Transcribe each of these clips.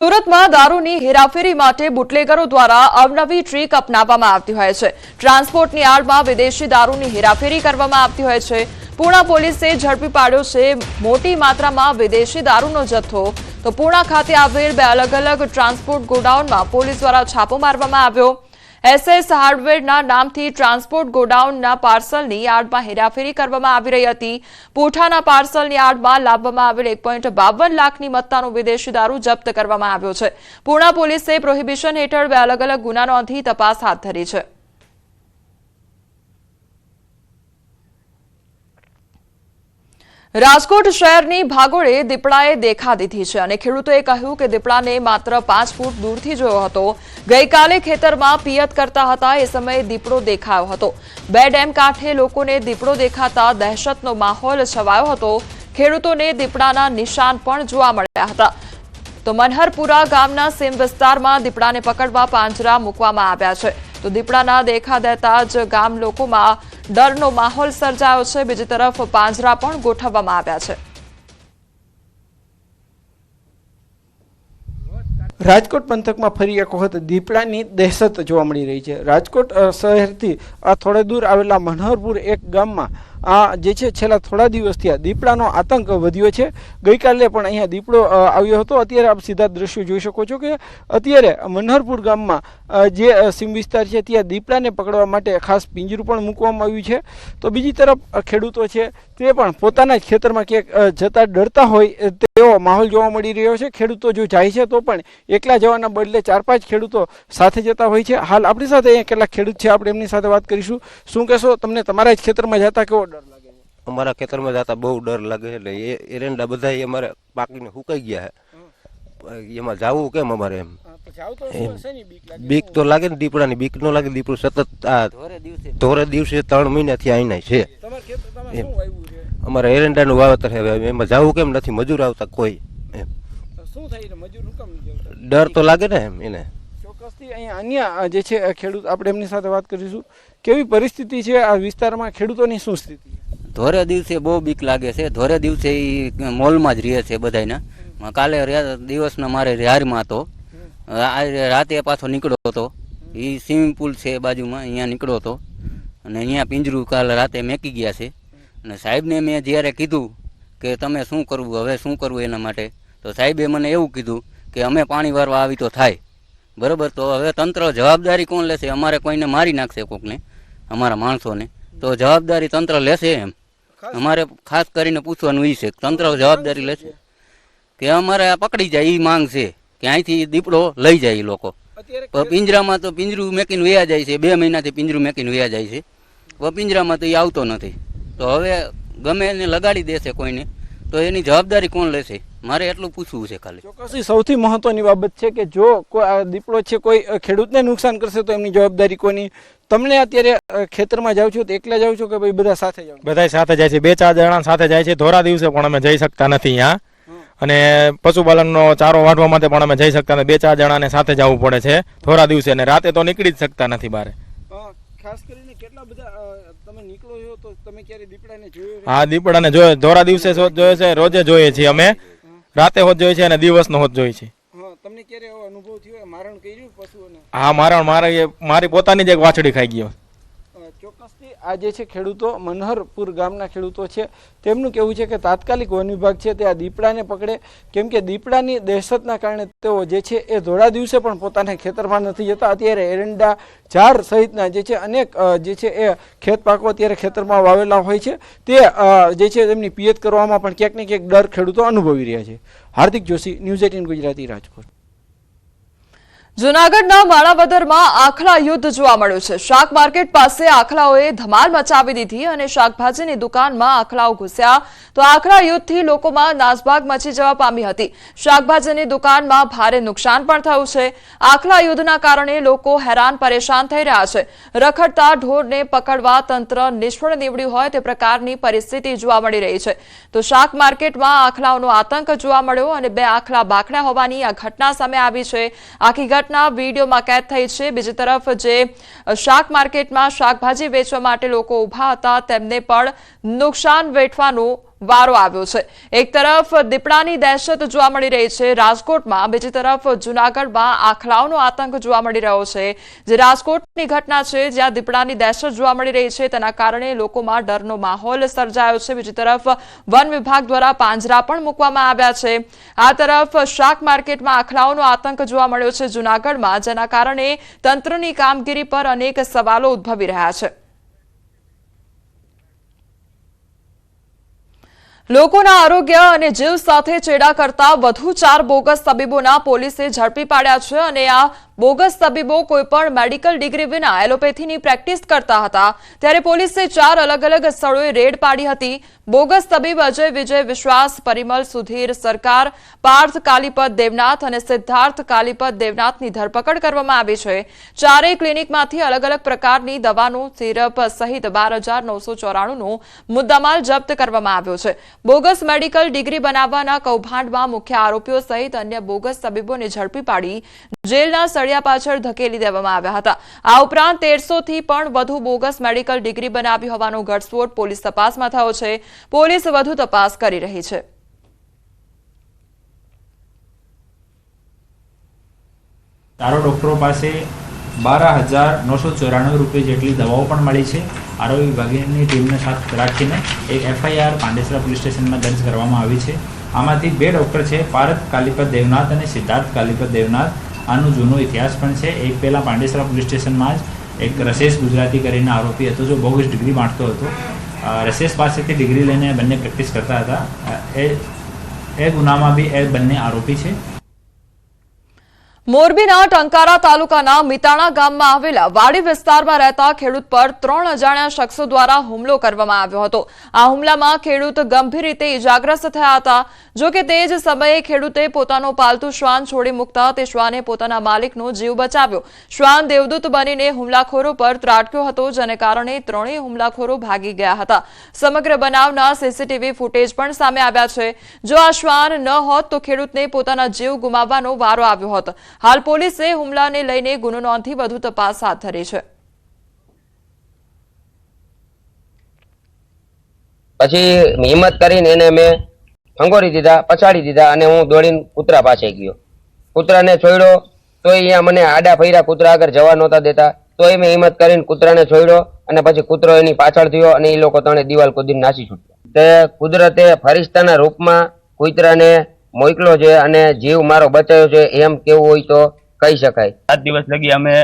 સુરતમાં દારૂની હેરાફેરી માટે બુટલેગરો દ્વારા અવનવી ટ્રીક અપનાવવામાં આવતી હોય છે। ટ્રાન્સપોર્ટની આડમાં વિદેશી દારૂની હેરાફેરી કરવામાં આવતી હોય છે। પૂર્ણા પોલીસે ઝડપી પાડ્યો છે મોટી માત્રામાં વિદેશી દારૂનો જથ્થો। તો પૂર્ણા ખાતે આવેલ બે અલગ અલગ ટ્રાન્સપોર્ટ ગોડાઉનમાં પોલીસ દ્વારા છાપો મારવામાં આવ્યો। એસએસ હાર્ડવેરના નામથી ટ્રાન્સપોર્ટ ગોડાઉનના પાર્સલની આડમાં હેરાફેરી કરવામાં આવી રહી હતી। પૂઠાના પાર્સલની આડમાં લાવવામાં આવેલ 1.52 લાખની મત્તાનો વિદેશી દારૂ જપ્ત કરવામાં આવ્યો છે। પૂર્ણા પોલીસે પ્રોહિબિશન હેઠળ બે અલગ અલગ ગુના નોંધી તપાસ હાથ ધરી છે। રાજકોટ શહેરની ભાગોળે દીપડાએ દેખા દીધી છે અને ખેડૂતોએ કહ્યું કે દીપડાને માત્ર 5 ફૂટ દૂરથી જોયો હતો। ગઈકાલે ખેતરમાં પિયત કરતા હતા એ સમયે દીપડો દેખાયો હતો। બે ડેમ કાંઠે લોકોને દીપડો દેખાતા દહેશતનો માહોલ છવાયો હતો। ખેડૂતોને દીપડાના નિશાન પણ જોવા મળ્યા હતા। તો મનહરપુરા ગામના સીમ વિસ્તારમાં દીપડાને પકડવા પાંજરા મૂકવામાં આવ્યા છે। તો દીપડાના દેખા દેતા જ ગામ લોકોમાં ડરનો માહોલ સર્જાયો છે। બીજી તરફ પાંજરા પણ ગોઠવવામાં આવ્યા છે। રાજકોટ પંથકમાં ફરી એક વખત દીપડાની દહેશત જોવા મળી રહી છે। રાજકોટ શહેરથી થોડે દૂર આવેલા મનહરપુર એક ગામમાં જે છે છેલ્લા થોડા દિવસથી દીપડાનો આતંક વધ્યો છે। ગઈકાલે પણ અહીંયા દીપડો આવ્યો હતો। અત્યારે આપ સીધા દ્રશ્યો જોઈ શકો છો કે અત્યારે મનહરપુર ગામમાં જે સીમ વિસ્તાર છે ત્યાં દીપડાને પકડવા માટે ખાસ પિંજરું પણ મૂકવામાં આવ્યું છે। તો બીજી તરફ ખેડૂતો છે તે પણ પોતાના જ ખેતરમાં ક્યાંક જતા ડરતા હોય તેવો માહોલ જોવા મળી રહ્યો છે। ખેડૂતો જો જાય છે તો પણ એકલા જવાના બદલે 4-5 ખેડૂતો સાથે જતા હોય છે। હાલ આપણી સાથે અહીંયા કેટલાક ખેડૂત છે, આપણે એમની સાથે વાત કરીશું। શું કહેશો, તમને તમારા જ ખેતરમાં જતા કેવો ડર લાગે છે? અમારા ખેતરમાં જતા બહુ ડર લાગે છે। એટલે એરંડા બધા અમારે પાકીને સુકાઈ ગયા છે। એમાં જવું કેમ અમારે? એમ બીક તો લાગે ને, દીપડાની બીક ન લાગે? દીપડું સતત આ ધોરે દિવસે 3 મહિનાથી આવીને છે। અમારે એરંડાનું વાવેતર છે, એમાં જવું કેમ નથી? મજૂર આવતા કોઈ? એમ ડર તો લાગે ને એમ એને। ચોક્કસથી અહીંયા અન્ય જે છે ખેડૂત, આપણે એમની સાથે વાત કરીશું। કેવી પરિસ્થિતિ છે આ વિસ્તારમાં? ખેડૂતોની શું સ્થિતિ? ધોરે દિવસે બહુ બીક લાગે છે। ધોરે દિવસે એ મોલમાં જ રહે છે બધાના। કાલે દિવસના મારે રિહારમાં હતો, રાતે પાછો નીકળ્યો હતો। એ સ્વિમિંગ પુલ છે બાજુમાં, અહીંયા નીકળ્યો હતો અને અહીંયા પિંજરું કાલે રાતે મેકી ગયા છે। અને સાહેબને મેં જ્યારે કીધું કે તમે શું કરવું, હવે શું કરવું એના માટે, તો સાહેબે મને એવું કીધું કે અમે પાણી વારવા આવી તો થાય, બરાબર, તો હવે તંત્ર જવાબદારી કોણ લેશે? અમારે કોઈને મારી નાખશે કોકને, અમારા માણસોને, તો જવાબદારી તંત્ર લેશે? એમ અમારે ખાસ કરીને પૂછવાનું એ છે, તંત્ર જવાબદારી લેશે કે અમારે આ પકડી જાય? એ માંગ છે કે અહીંથી દીપડો લઈ જાય એ લોકો। પિંજરામાં તો પિંજરું મેકીને વયા જાય છે, 2 મહિનાથી પિંજરું મેકીને વયા જાય છે। પિંજરામાં તો એ આવતો નથી, તો હવે ગમે એને લગાડી દેશે કોઈને, તો એની જવાબદારી કોણ લેશે? મારે એટલું પૂછવું છે ખાલી। ચોક્કસથી સૌથી મહત્વની બાબત છે કે જો કોઈ આ દીપડો છે કોઈ ખેડૂતને નુકસાન કરશે તો એમની જવાબદારી કોની? તમને અત્યારે ખેતરમાં જાવ છો તો એકલા જાવ છો કે ભાઈ બધા સાથે જાવ? બધા સાથે જાય છે, 2-4 જણા સાથે જાય છે। ધોરા દિવસે પણ અમે જઈ શકતા નથી અહીંયા, અને પશુપાલનનો ચારો વાઢવા માટે પણ અમે જઈ શકતા નથી। 2-4 જણાને સાથે જવું પડે છે ધોરા દિવસે, અને રાતે તો નીકળી જ શકતા નથી બહાર। ખાસ કરીને કેટલા બધા તમે નીકળો છો તો તમે ક્યારે દીપડાને જોયો? હા, દીપડાને જોયો, ધોરા દિવસે જોયો છે, રોજે જોઈએ છીએ અમે, રાતે હોત જોઈએ છે અને દિવસનો હોત જોઈએ છે। તમને ક્યારે એવો અનુભવ થયો મારણ કર્યું પશુઓને? હા, મારી પોતાની જ એક વાછડી ખાઈ ગયો। ચોક્કસથી આ જે છે ખેડૂતો, મનહરપુર ગામના ખેડૂતો છે, તેમનું કહેવું છે કે તાત્કાલિક વન વિભાગ છે તે આ દીપડાને પકડે, કેમ કે દીપડાની દહેશતના કારણે તેઓ જે છે એ ધોળા દિવસે પણ પોતાના ખેતરમાં નથી જતા। અત્યારે એરંડા, ઝાડ સહિતના જે છે અનેક જે છે એ ખેત પાકો અત્યારે ખેતરમાં વાવેલા હોય છે, તે જે છે તેમની પિયત કરવામાં પણ ક્યાંક ને ક્યાંક ડર ખેડૂતો અનુભવી રહ્યા છે। હાર્દિક જોશી, ન્યૂઝ 18 ગુજરાતી, રાજકોટ। જૂનાગઢના માણાવદરમાં આખલા યુદ્ધ જોવા મળ્યું છે। શાક માર્કેટ પાસે આખલાઓએ ધમાલ મચાવી દીધી અને શાકભાજીની દુકાનમાં આખલાઓ ઘૂસ્યા તો આખલા યુદ્ધથી લોકોમાં નાસભાગ મચી જવા પામી હતી। શાકભાજીની દુકાનમાં ભારે નુકસાન પણ થયું છે। આખલા યુદ્ધના કારણે લોકો હેરાન પરેશાન થઈ રહ્યા છે। રખડતા ઢોરને પકડવા તંત્ર નિષ્ફળ નીવડ્યું હોય તે પ્રકારની પરિસ્થિતિ જોવા મળી રહી છે। તો શાક માર્કેટમાં આખલાઓનો આતંક જોવા મળ્યો અને 2 આખલા બાકડા હોવાની આ ઘટના સામે આવી છે। આખી ઘટના વીડિયોમાં કેદ થઈ છે। બીજી તરફ જે શાક માર્કેટમાં શાકભાજી વેચવા માટે લોકો ઊભા હતા તેમને પણ નુકસાન વેઠવાનો વારો આવ્યો છે। એક તરફ દીપડાની દહેશત જોવા મળી રહી છે રાજકોટમાં, બીજી તરફ જૂનાગઢમાં આખલાઓનો આતંક જોવા મળી રહ્યો છે। જે રાજકોટની ઘટના છે જ્યાં દીપડાની દહેશત જોવા મળી રહી છે તેના કારણે લોકોમાં ડરનો માહોલ સર્જાયો છે। બીજી તરફ વન વિભાગ દ્વારા પાંજરા પણ મૂકવામાં આવ્યા છે। આ તરફ શાક માર્કેટમાં આખલાઓનો આતંક જોવા મળ્યો છે જૂનાગઢમાં, જેના કારણે તંત્રની કામગીરી પર અનેક સવાલો ઉદ્ભવી રહ્યા છે। લોકોના આરોગ્ય અને જીવ સાથે ચેડા કરતા વધુ 4 બોગસ તબીબોના પોલીસે ઝડપી પાડ્યા છે અને આ બોગસ તબીબો કોઈપણ મેડિકલ ડિગ્રી વિના એલોપેથીની પ્રેક્ટિસ કરતા હતા। ત્યારે પોલીસે 4 અલગ અલગ સ્થળોએ રેડ પાડી હતી। બોગસ તબીબ અજય વિજય વિશ્વાસ, પરિમલ સુધીર સરકાર, પાર્થ કાલીપત દેવનાથ અને સિદ્ધાર્થ કાલીપત દેવનાથની ધરપકડ કરવામાં આવી છે। ચારેય ક્લિનિકમાંથી અલગ અલગ પ્રકારની દવાનું સિરપ સહિત 12,994નો મુદ્દામાલ જપ્ત કરવામાં આવ્યો છે। બોગસ મેડિકલ ડિગ્રી બનાવવાના કૌભાંડમાં મુખ્ય આરોપીઓ સહિત અન્ય બોગસ તબીબોને ઝડપી પાડી જેલના સળિયા પાછળ ધકેલી દેવામાં આવ્યા હતા। આ ઉપરાંત 1300થી પણ વધુ બોગસ મેડિકલ ડિગ્રી બનાવી હોવાનો ઘટસ્ફોટ પોલીસ તપાસમાં થયો છે। પોલીસ વધુ તપાસ કરી રહી છે। ચારો ડોક્ટરો પાસે 12,994 રૂપિયા જેટલી દવાઓ પણ મળી છે। આરોગ્ય વિભાગની ટીમને સાથે રાખીને એક FIR પાંડેસરા પોલીસ સ્ટેશનમાં દર્જ કરવામાં આવી છે। આમાંથી 2 ડોક્ટર છે, પાર્થ કાલીપત દેવનાથ અને સિદ્ધાર્થ કાલીપત દેવનાથ। આનો જૂનો ઇતિહાસ પણ છે। એક પહેલાં પાંડેસરા પોલીસ સ્ટેશનમાં જ એક રસેશ ગુજરાતી કરીને આરોપી હતો જો બોગસ ડિગ્રી માંગતો હતો। રસેશ પાસેથી ડિગ્રી લઈને બંને પ્રેક્ટિસ કરતા હતા। એ ગુનામાં બી એ બંને આરોપી છે। મોરબીના ટંકારા તાલુકાના મિતાણા ગામમાં આવેલા વાડી વિસ્તારમાં રહેતા ખેડૂત પર 3 અજાણ્યા શખ્સો દ્વારા હુમલો કરવામાં આવ્યો હતો। આ હુમલામાં ખેડૂત ગંભીર રીતે ઇજાગ્રસ્ત થયા હતા। જો કે તે જ સમયે ખેડૂતે પોતાનો પાલતુ શ્વાન છોડી મૂકતા તે શ્વાને પોતાના માલિકનો જીવ બચાવ્યો। શ્વાન દેવદૂત બનીને હુમલાખોરો પર ત્રાટક્યો હતો, જેને કારણે ત્રણેય હુમલાખોરો ભાગી ગયા હતા। સમગ્ર બનાવના CCTV ફૂટેજ પણ સામે આવ્યા છે। જો આ શ્વાન ન હોત તો ખેડૂતને પોતાના જીવ ગુમાવવાનો વારો આવ્યો હોત। હાલ પોલીસે હુમલાને લઈને ગુનો નોંધી વધુ તપાસ હાથ ધરી છે। પછી હિંમત કરીને એને મેં ફંગોરી દીધા, પછાડી દીધા અને હું દોડીને કૂતરા પાસે ગયો। કૂતરાને છોડ્યો તો અહીંયા મને આડા ફર્યા, કૂતરા આગળ જવા નહોતા દેતા, તો મેં હિંમત કરીને કૂતરાને છોડ્યો અને પછી કૂતરો એની પાછળ થયો અને એ લોકો ત્રણે દિવાલ કૂદીને નાસી છૂટ્યા। તે કુદરતે ફરિશ્તાના રૂપમાં કૂતરાને મોકલો છે અને જીવ મારો બચાવ્યો છે એમ કેવું હોય તો કહી શકાય। 7 દિવસ લગી અમે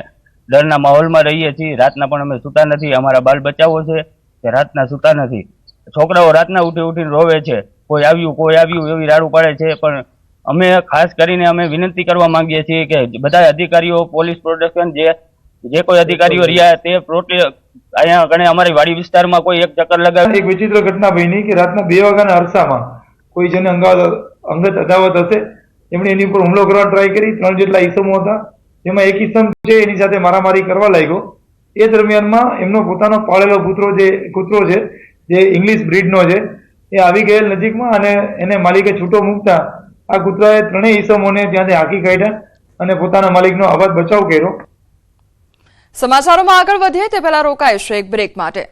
ડરના માહોલમાં રહીએ છીએ। રાતના પણ અમે સૂતા નથી। અમારા બાળ બચાવો છે તે રાતના સૂતા નથી। છોકરાઓ રાતના ઉઠીને રોવે છે, કોઈ આવ્યું એવી રાડું પડે છે। પણ અમે ખાસ કરીને અમે વિનંતી કરવા માંગીએ છીએ કે બધા અધિકારીઓ, પોલીસ પ્રોટેક્શન જે કોઈ અધિકારીઓ રહ્યા તે અહીંયા ગણે અમારી વાડી વિસ્તારમાં કોઈ એક ચક્કર લગાવે। એક વિચિત્ર ઘટના બની કે રાતના 2 વાગ્યાના અરસામાં કોઈ જેને અંગત અદાવત હશે એમણે એની ઉપર હુમલો કરવા ટ્રાય કરી। 3 જેટલા ઈસમો હતા, જેમાં એક ઈસમ છે એની સાથે મારામારી કરવા લાગ્યો। એ દરમિયાનમાં એમનો પોતાનો પાળેલો કૂતરો છે જે ઇંગ્લિશ બ્રીડનો છે, એ આવી ગયેલ નજીકમાં અને એને માલિકે છૂટો મૂકતા આ કૂતરાએ 3 ઈસમોને ત્યાંથી હાંકી કાઢ્યા અને પોતાના માલિકનો આબાદ બચાવ કર્યો। સમાચારોમાં આગળ વધીએ તે પહેલા રોકાઈશું એક બ્રેક માટે।